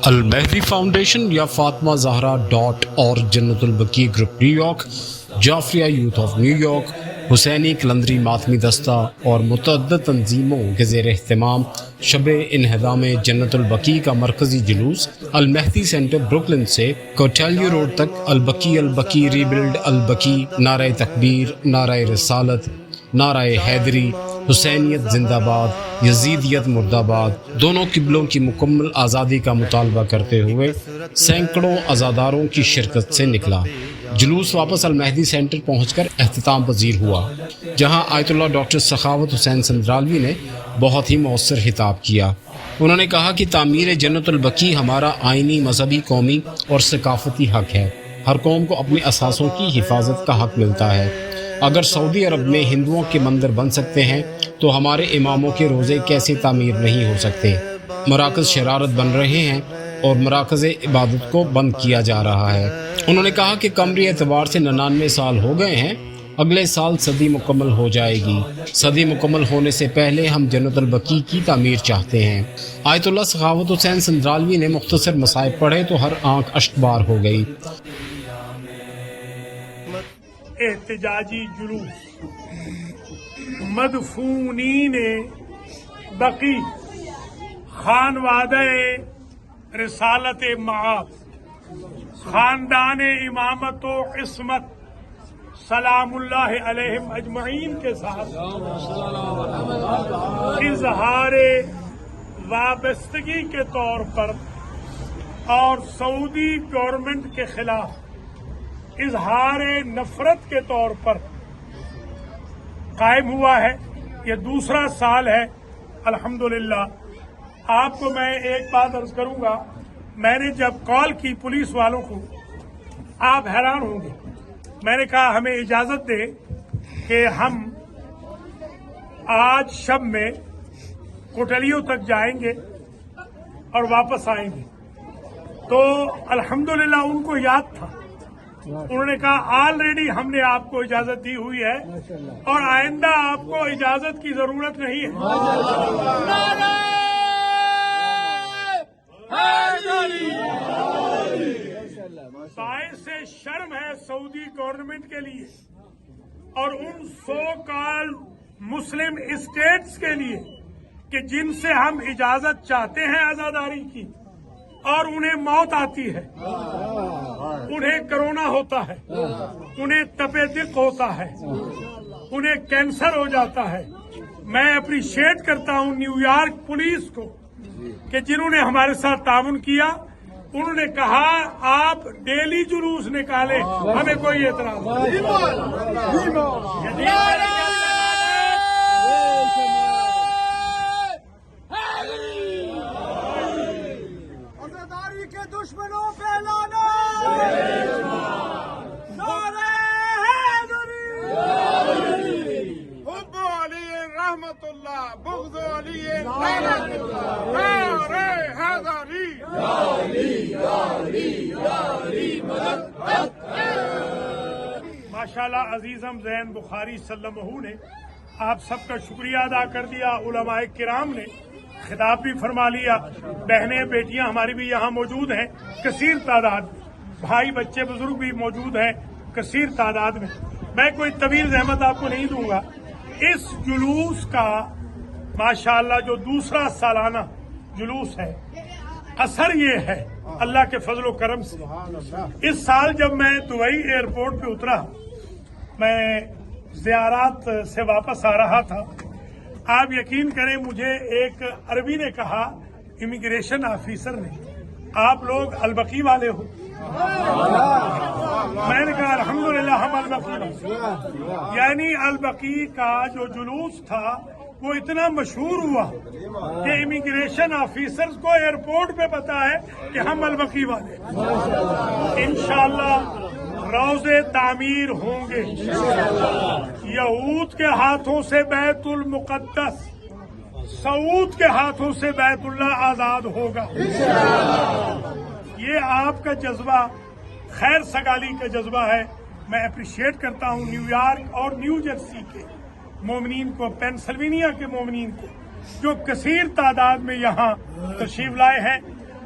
المہدی foundation یا Fatima Zahra .اور جنت البقیع group New York, Jafaria youth of New York, Husaini Qalandari ماتمی دستہ اور متعدد تنظیموں کے زیر اہتمام شب انہدام جنت البقیع کا مرکزی جلوس المہدی سینٹر بروکلن سے کوٹیلیو روڈ تک البقیع البقیع ریبلڈ البقیع، نعرہ تکبیر، نعرہ رسالت، نعرہ حیدری، حسینیت زندہ باد، یزیدیت مرد آباد، دونوں قبلوں کی مکمل آزادی کا مطالبہ کرتے ہوئے سینکڑوں عزاداروں کی شرکت سے نکلا۔ جلوس واپس المہدی سینٹر پہنچ کر اختتام پذیر ہوا، جہاں آیت اللہ ڈاکٹر سخاوت حسین سندرالوی نے بہت ہی مؤثر خطاب کیا۔ انہوں نے کہا کہ تعمیر جنت البقیع ہمارا آئینی، مذہبی، قومی اور ثقافتی حق ہے۔ ہر قوم کو اپنی اثاثوں کی حفاظت کا حق ملتا ہے۔ اگر سعودی عرب میں ہندوؤں کے مندر بن سکتے ہیں تو ہمارے اماموں کے روزے کیسے تعمیر نہیں ہو سکتے؟ مراکز شرارت بن رہے ہیں اور مراکز عبادت کو بند کیا جا رہا ہے۔ انہوں نے کہا کہ قمری اعتبار سے 99 سال ہو گئے ہیں، اگلے سال صدی مکمل ہو جائے گی۔ صدی مکمل ہونے سے پہلے ہم جنت البقیع کی تعمیر چاہتے ہیں۔ آیت اللہ سخاوت حسین سندرالوی نے مختصر مصائب پڑھے تو ہر آنکھ اشکبار ہو گئی۔ احتجاجی جلوس مدفونین بقیع خانوادہ رسالت معاذ خاندان امامت و عصمت سلام اللہ علیہم اجمعین کے ساتھ اظہار وابستگی کے طور پر اور سعودی گورنمنٹ کے خلاف اظہار نفرت کے طور پر قائم ہوا ہے۔ یہ دوسرا سال ہے الحمدللہ۔ آپ کو میں ایک بات عرض کروں گا، میں نے جب کال کی پولیس والوں کو، آپ حیران ہوں گے، میں نے کہا ہمیں اجازت دے کہ ہم آج شب میں کوٹلیوں تک جائیں گے اور واپس آئیں گے۔ تو الحمدللہ ان کو یاد تھا، انہوں نے کہا آلریڈی ہم نے آپ کو اجازت دی ہوئی ہے اور آئندہ آپ کو اجازت کی ضرورت نہیں ہے۔ باعث شرم ہے سعودی گورنمنٹ کے لیے اور ان سو کال مسلم اسٹیٹس کے لیے کہ جن سے ہم اجازت چاہتے ہیں عزاداری کی اور انہیں موت آتی ہے، انہیں کرونا ہوتا ہے، انہیں تپ دق ہوتا ہے، انہیں کینسر ہو جاتا ہے۔ میں اپریشیٹ کرتا ہوں نیو یارک پولیس کو کہ جنہوں نے ہمارے ساتھ تعاون کیا۔ انہوں نے کہا آپ ڈیلی جلوس نکالیں، ہمیں کوئی اعتراض نہیں۔ دشمنوں پہ لانا، نعرہ حیدری، حب علی رحمت اللہ، بغض علی لعنت اللہ، نعرہ حیدری، ماشاءاللہ عزیزم زین بخاری صلی اللہ علیہ وسلم نے آپ سب کا شکریہ ادا کر دیا۔ علماء کرام نے خطاب بھی فرما لیا، بہنیں بیٹیاں ہماری بھی یہاں موجود ہیں کثیر تعداد میں، بھائی بچے بزرگ بھی موجود ہیں کثیر تعداد میں۔ میں کوئی طویل زحمت آپ کو نہیں دوں گا۔ اس جلوس کا ماشاءاللہ جو دوسرا سالانہ جلوس ہے، اثر یہ ہے اللہ کے فضل و کرم سے، اس سال جب میں دبئی ایئرپورٹ پہ اترا، میں زیارات سے واپس آ رہا تھا، آپ یقین کریں مجھے ایک عربی نے کہا، امیگریشن آفیسر نے، آپ لوگ البقیع والے ہو؟ میں نے کہا الحمدللہ ہم البقیع والے۔ یعنی البقیع کا جو جلوس تھا وہ اتنا مشہور ہوا کہ امیگریشن آفیسرز کو ایئرپورٹ پہ پتا ہے کہ ہم البقیع والے۔ انشاءاللہ روزے تعمیر ہوں گے، یہود کے ہاتھوں سے بیت المقدس، سعود کے ہاتھوں سے بیت اللہ آزاد ہوگا۔ یہ آپ کا جذبہ خیر سگالی کا جذبہ ہے۔ میں اپریشیٹ کرتا ہوں نیو یارک اور نیو جرسی کے مومنین کو، پینسلوینیا کے مومنین کو، جو کثیر تعداد میں یہاں تشریف لائے ہیں۔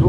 2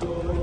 کو